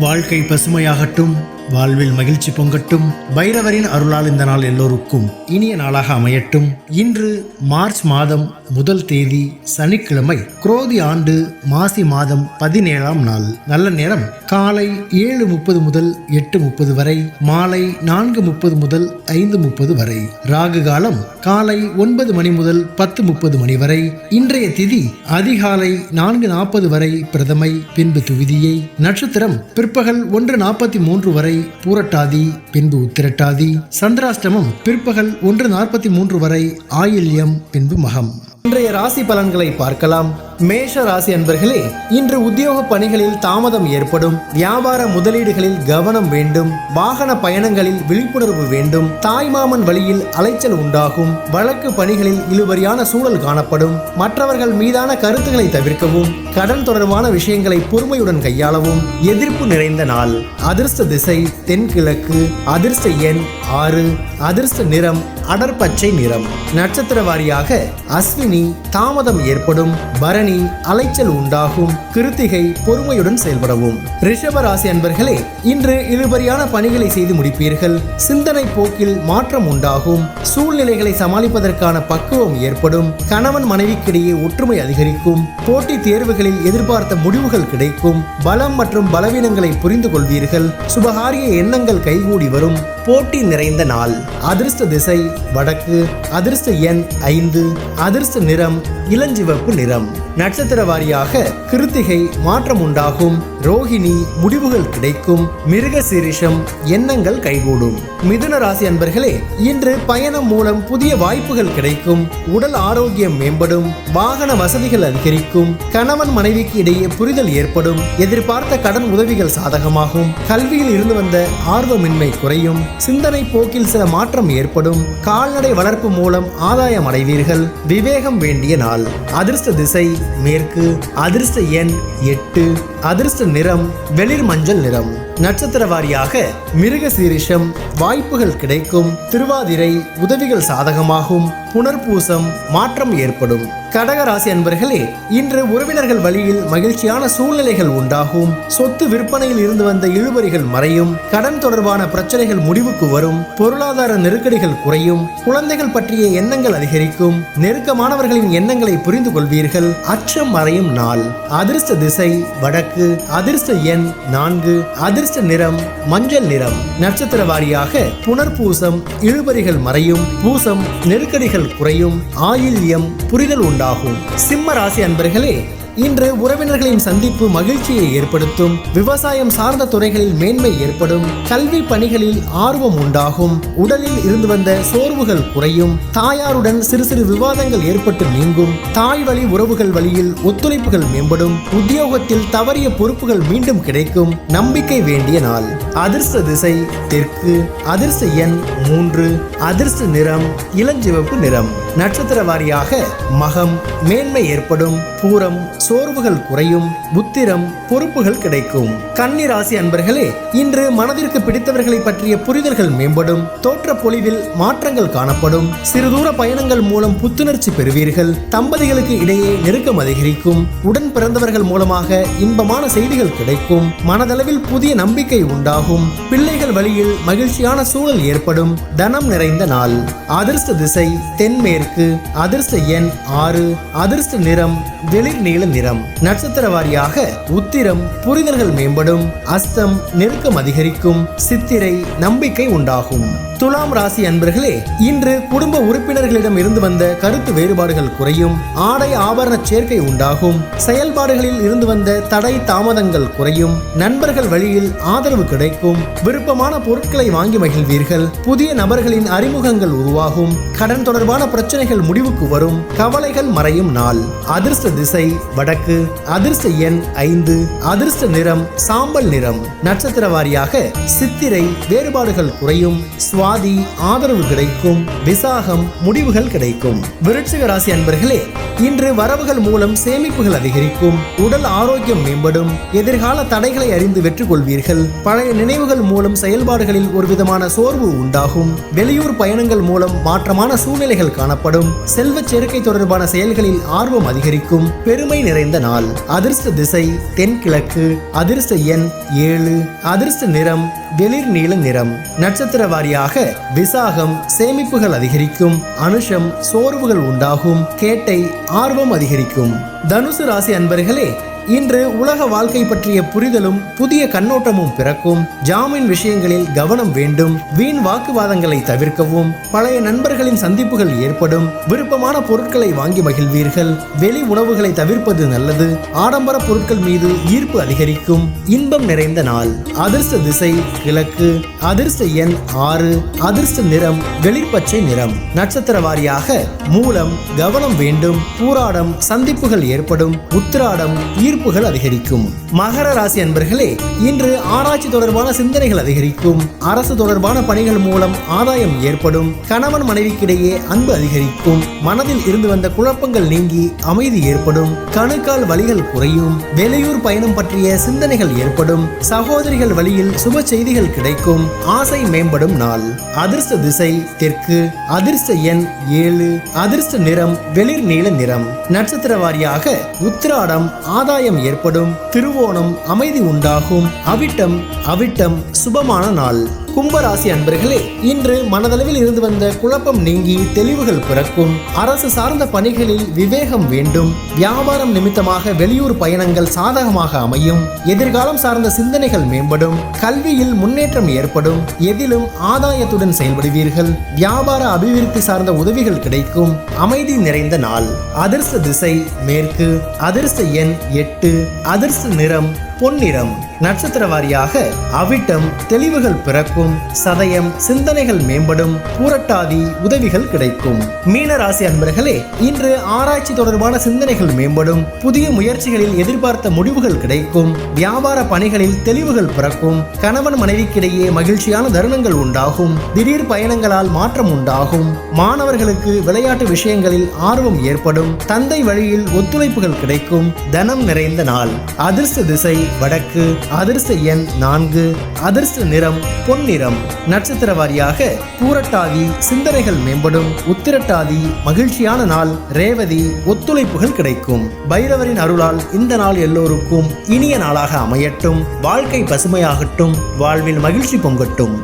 வாழ்க்கை பசுமையாகட்டும், வாழ்வில் மகிழ்ச்சி பொங்கட்டும். பைரவரின் அருளால் இந்த நாள் எல்லோருக்கும் இனிய நாளாக அமையட்டும். இன்று மார்ச் மாதம் 1 தேதி சனிக்கிழமை, குரோதி ஆண்டு மாசி மாதம் 17ஆம் நாள். நல்ல நேரம் காலை 7:30 முதல் 8:30 வரை, மாலை 4:30 முதல் 5:30 வரை. ராகு காலம் காலை 9 மணி முதல் 10:30 மணி வரை. இன்றைய திதி அதிகாலை 4:40 வரை பிரதமை, பின்பு துவிதியை. நட்சத்திரம் பிற்பகல் 1:43 வரை பூரட்டாதி, பின்பு உத்திரட்டாதி. சந்திராஷ்டமம் பிற்பகல் 1:43 வரை ஆயில்யம், பின்பு மகம். இன்றைய ராசி பலன்களை பார்க்கலாம். மேஷ ராசி அன்பர்களே, இன்று உத்தியோக பணிகளில் தாமதம் ஏற்படும். வியாபார முதலீடுகளில் கவனம் வேண்டும். வாகன பயணங்களில் விழிப்புணர்வு வேண்டும். தாய்மாமன் வழியில் அலைச்சல் உண்டாகும். வழக்கு பணிகளில் இழுபறியான சூழல் காணப்படும். மற்றவர்கள் மீதான கருத்துக்களை தவிர்க்கவும். கடன் தொடர்பான விஷயங்களை பொறுமையுடன் கையாளவும். எதிர்ப்பு நிறைந்த நாள். அதிர்ஷ்ட திசை தென்கிழக்கு. அதிர்ஷ்ட எண் 6. அதிர்ஷ்ட நிறம் அடர்பச்சை நிறம். நட்சத்திர வாரியாக அஸ்வினி தாமதம் ஏற்படும். பரணி அலைச்சல் உண்டாகும். கிருத்திகை பொறுமையுடன் செயல்படவும். ரிஷப ராசி அன்பர்களே, இன்று இழுபறியான பணிகளை செய்து முடிப்பீர்கள். சிந்தனை போக்கில் மாற்றம் உண்டாகும். சூழ்நிலைகளை சமாளிப்பதற்கான பக்குவம் ஏற்படும். கணவன் மனைவிக்கிடையே ஒற்றுமை அதிகரிக்கும். போட்டித் தேர்வுகளில் எதிர்பார்த்த முடிவுகள் கிடைக்கும். பலம் மற்றும் பலவீனங்களை புரிந்து கொள்வீர்கள். சுபகாரிய எண்ணங்கள் கைகூடி வரும். போட்டி நிறைந்த நாள். அதிர்ஷ்ட திசை வடக்கு. அதிர்ஷ்ட எண் 5. அதிர்ஷ்ட நிறம் இளஞ்சிவப்பு நிறம். நட்சத்திர வாரியாக கிருத்திகை மாற்றம் உண்டாகும். ரோஹிணி முடிவுகள் கிடைக்கும். மிருக சீரிஷம் எண்ணங்கள் கைகூடும். மிதுன ராசி அன்பர்களே, இன்று பயணம் மூலம் புதிய வாய்ப்புகள் கிடைக்கும். உடல் ஆரோக்கியம் மேம்படும். வாகன வசதிகள் அதிகரிக்கும். கணவன் மனைவிக்கு இடையே புரிதல் ஏற்படும். எதிர்பார்த்த கடன் உதவிகள் சாதகமாகும். கல்வியில் இருந்து வந்த ஆர்வமின்மை குறையும். சிந்தனை போக்கில் சில மாற்றம் ஏற்படும். கால்நடை வளர்ப்பு மூலம் ஆதாயம் அடைவீர்கள். விவேகம் வேண்டிய நாள். அதிர்ஷ்ட திசை மேற்கு. அதிர்ஷ்ட எண் 8. அதிர்ஷ்ட நிறம் வெளிர் மஞ்சள் நிறம். நட்சத்திர வாரியாக மிருக சீரிஷம் வாய்ப்புகள் கிடைக்கும். திருவாதிரை உதவிகள் சாதகமாகும். புனர்பூசம் மாற்றம் ஏற்படும். கடக ராசி அன்பர்களே, இன்று உறவினர்கள் வழியில் மகிழ்ச்சியான சூழ்நிலைகள் உண்டாகும். சொத்து விற்பனையில் இருந்து வந்த இழுபறிகள் மறையும். கடன் தொடர்பான பிரச்சனைகள் முடிவுக்கு வரும். பொருளாதார நெருக்கடிகள் குறையும். குழந்தைகள் பற்றிய எண்ணங்கள் அதிகரிக்கும். நெருக்கமானவர்களின் எண்ணங்களை புரிந்து கொள்வீர்கள். அச்சம் மறையும் நாள். அதிர்ஷ்ட திசை வடக்கு. அதிர்ஷ்ட எண் 4. அதிர்ஷ்ட நிறம் மஞ்சள் நிறம். நட்சத்திர வாரியாக புனர்பூசம் இழுபறிகள் மறையும். பூசம் நெருக்கடிகள் குறையும். ஆயில்யம் புரிதல் உண்டாகும். சிம்ம ராசி அன்பர்களே, இன்று உறவினர்களின் சந்திப்பு மகிழ்ச்சியை ஏற்படுத்தும். விவசாயம் சார்ந்த துறைகளில் மேன்மை ஏற்படும். கல்வி பணிகளில் ஆர்வம் உண்டாகும். உடலில் இருந்து வந்த சோர்வுகள் குறையும். தாயாருடன் சிறு சிறு விவாதங்கள் ஏற்பட்டு நீங்கும். தாய் வழி உறவுகள் வழியில் ஒத்துழைப்புகள் மேம்படும். உத்தியோகத்தில் தவறிய பொறுப்புகள் மீண்டும் கிடைக்கும். நம்பிக்கை வேண்டிய நாள். அதிர்ஷ்ட திசை தெற்கு. அதிர்ஷ்ட எண் 3. அதிர்ஷ்ட நிறம் இளஞ்சிவப்பு நிறம். நட்சத்திர வாரியாக மகம் மேன்மை ஏற்படும். பூரம் சோர்வுகள் குறையும். உத்திரம் பொறுப்புகள் கிடைக்கும். கன்னி ராசி அன்பர்களே, இன்று மனதிற்கு பிடித்தவர்களை பற்றிய புரிதல்கள் மேம்படும். தோற்ற பொலிவில் மாற்றங்கள் காணப்படும். சிறு தூர பயணங்கள் மூலம் புத்துணர்ச்சி பெறுவீர்கள். தம்பதிகளுக்கு இடையே நெருக்கம் அதிகரிக்கும். உடன் பிறந்தவர்கள் மூலமாக இன்பமான செய்திகள் கிடைக்கும். மனதளவில் புதிய நம்பிக்கை உண்டாகும். பிள்ளைகள் வழியில் மகிழ்ச்சியான சூழல் ஏற்படும். தனம் நிறைந்த நாள். அதிர்ஷ்ட திசை தென்மேற்கு. அதிர்ஷ்ட எண் 6. அதிர்ஷ்ட நிறம் வெளிர் நீல நிறம். நட்சத்திர வாரியாக உத்திரம் புரிதல்கள் மேம்படும். அஸ்தம் நெருக்கம் அதிகரிக்கும். சித்திரை நம்பிக்கை உண்டாகும். துலாம் ராசி அன்பர்களே, இன்று குடும்ப உறுப்பினர்களிடம் இருந்து வந்த கருத்து வேறுபாடுகள் குறையும். ஆடை ஆபரண சேர்க்கை உண்டாகும். செயல்பாடுகளில் இருந்து வந்த தடை தாமதங்கள் குறையும். நண்பர்கள் வழியில் ஆதரவு கிடைக்கும். விருப்பமான பொருட்களை வாங்கி மகிழ்வீர்கள். புதிய நபர்களின் அறிமுகங்கள் உருவாகும். கடன் தொடர்பான பிரச்சனைகள் முடிவுக்கு வரும். கவலைகள் மறையும் நாள். அதிர்ஷ்ட திசை வடக்கு. அதிர்ஷ்ட எண் 5. அதிர்ஷ்ட நிறம் சாம்பல் நிறம். நட்சத்திர வாரியாக சித்திரை வேறுபாடுகள் குறையும். சுவாதி ஆதரவு கிடைக்கும். விசாகம் முடிவுகள் கிடைக்கும். விருச்சிக ராசி அன்பர்களே, இன்று வரவுகள் மூலம் சேமிப்புகள் அதிகரிக்கும். உடல் ஆரோக்கியம் மேம்படும். எதிர்கால தடைகளை அறிந்து வெற்றி கொள்வீர்கள். பழைய நினைவுகள் மூலம் செயல்பாடுகளில் ஒரு விதமான சோர்வு உண்டாகும். வெளியூர் பயணங்கள் மூலம் மாற்றமான சூழ்நிலைகள் காணப்படும். செல்வ சேர்க்கை தொடர்பான செயல்களில் ஆர்வம் அதிகரிக்கும். பெருமை நிறைந்த நாள். அதிர்ஷ்ட திசை தென்கிழக்கு. அதிர்ஷ்ட எண் 7. அதிர்ஷ்ட நிறம் வெளிர் நீல நிறம். நட்சத்திர வாரியாக விசாகம் சேமிப்புகள் அதிகரிக்கும். அனுஷம் சோர்வுகள் உண்டாகும். கேட்டை ஆர்வம் அதிகரிக்கும். தனுசு ராசி அன்பர்களே, இன்று உலக வாழ்க்கை பற்றிய புரிதலும் புதிய கண்ணோட்டமும் பிறக்கும். ஜாமீன் விஷயங்களில் கவனம் வேண்டும். வீண் வாக்குவாதங்களை தவிர்க்கவும். பழைய நண்பர்களின் சந்திப்புகள் ஏற்படும். விருப்பமான பொருட்களை வாங்கி மகிழ்வீர்கள். வெளி உணவுகளை தவிர்ப்பது நல்லது. ஆடம்பர பொருட்கள் மீது ஈர்ப்பு அதிகரிக்கும். இன்பம் நிறைந்த நாள். அதிர்ஷ்ட திசை கிழக்கு. அதிர்ஷ்ட எண் 6. அதிர்ஷ்ட நிறம் வெளிர்பச்சை நிறம். நட்சத்திர வாரியாக மூலம் கவனம் வேண்டும். பூராடம் சந்திப்புகள் ஏற்படும். உத்திராடம் ஈர்ப்புகள் அதிகரிக்கும். மகர ராசி அன்பர்களே, இன்று ஆராய்ச்சி தொடர்பான சிந்தனைகள் அதிகரிக்கும். அரசு தொடர்பான பணிகள் மூலம் ஆதாயம் ஏற்படும். கணவன் மனைவிக்கிடையே அன்பு அதிகரிக்கும். மனதில் இருந்து வந்த குழப்பங்கள் நீங்கி அமைதி ஏற்படும். கணுக்கால் வலிகள் குறையும். வெளியூர் பயணம் பற்றிய சிந்தனைகள் ஏற்படும். சகோதரிகள் வழியில் சுப செய்திகள் கிடைக்கும். ஆசை மேம்படும் நாள். அதிர்ஷ்ட திசை தெற்கு. அதிர்ஷ்ட எண் 7. அதிர்ஷ்ட நிறம் வெளிர் நீல நிறம். நட்சத்திர வாரியாக உத்திராடம் ஆதாயம் ஏற்படும். திருவோணம் அமைதி உண்டாகும். அவிட்டம் சுபமான நாள். கும்பராசி அன்பர்களே, இன்று மனதளவில் இருந்து வந்த குழப்பம் நீங்கி தெளிவுகள் பிறக்கும். அரசு சார்ந்த பணிகளில் விவேகம் வேண்டும். வியாபாரம் நிமித்தமாக வெளியூர் பயணங்கள் சாதகமாக அமையும். எதிர்காலம் சார்ந்த சிந்தனைகள் மேம்படும். கல்வியில் முன்னேற்றம் ஏற்படும். எதிலும் ஆதாயத்துடன் செயல்படுவீர்கள். வியாபார அபிவிருத்தி சார்ந்த உதவிகள் கிடைக்கும். அமைதி நிறைந்த நாள். அதிர்ஷ்ட திசை மேற்கு. அதிர்ஷ்ட எண் 8. அதிர்ஷ்ட நிறம் பொன்னிறம். நட்சத்திர வாரியாக அவிட்டம் தெளிவுகள் பிறக்கும். சதயம் சிந்தனைகள் மேம்படும். பூரட்டாதி உதவிகள் கிடைக்கும். மீன ராசி அன்பர்களே, இன்று ஆராய்ச்சி தொடர்பான சிந்தனைகள் மேம்படும். புதிய முயற்சிகளில் எதிர்பார்த்த முடிவுகள் கிடைக்கும். வியாபார பணிகளில் தெளிவுகள் பிறக்கும். கணவன் மனைவிக்கிடையே மகிழ்ச்சியான தருணங்கள் உண்டாகும். திடீர் பயணங்களால் மாற்றம் உண்டாகும். மாணவர்களுக்கு விளையாட்டு விஷயங்களில் ஆர்வம் ஏற்படும். தந்தை வழியில் ஒத்துழைப்புகள் கிடைக்கும். தனம் நிறைந்த நாள். அதிர்ஷ்ட திசை வடக்கு. அதிர்ஷ்ட எண் 4. அதிர்ஷ்ட நிறம் பொன்னிறம். நட்சத்திர வாரியாக பூரட்டாதி சிந்தனைகள் மேம்படும். உத்திரட்டாதி மகிழ்ச்சியான நாள். ரேவதி ஒத்துழைப்புகள் கிடைக்கும். பைரவரின் அருளால் இந்த நாள் எல்லோருக்கும் இனிய நாளாக அமையட்டும். வாழ்க்கை பசுமையாகட்டும். வாழ்வில் மகிழ்ச்சி பொங்கட்டும்.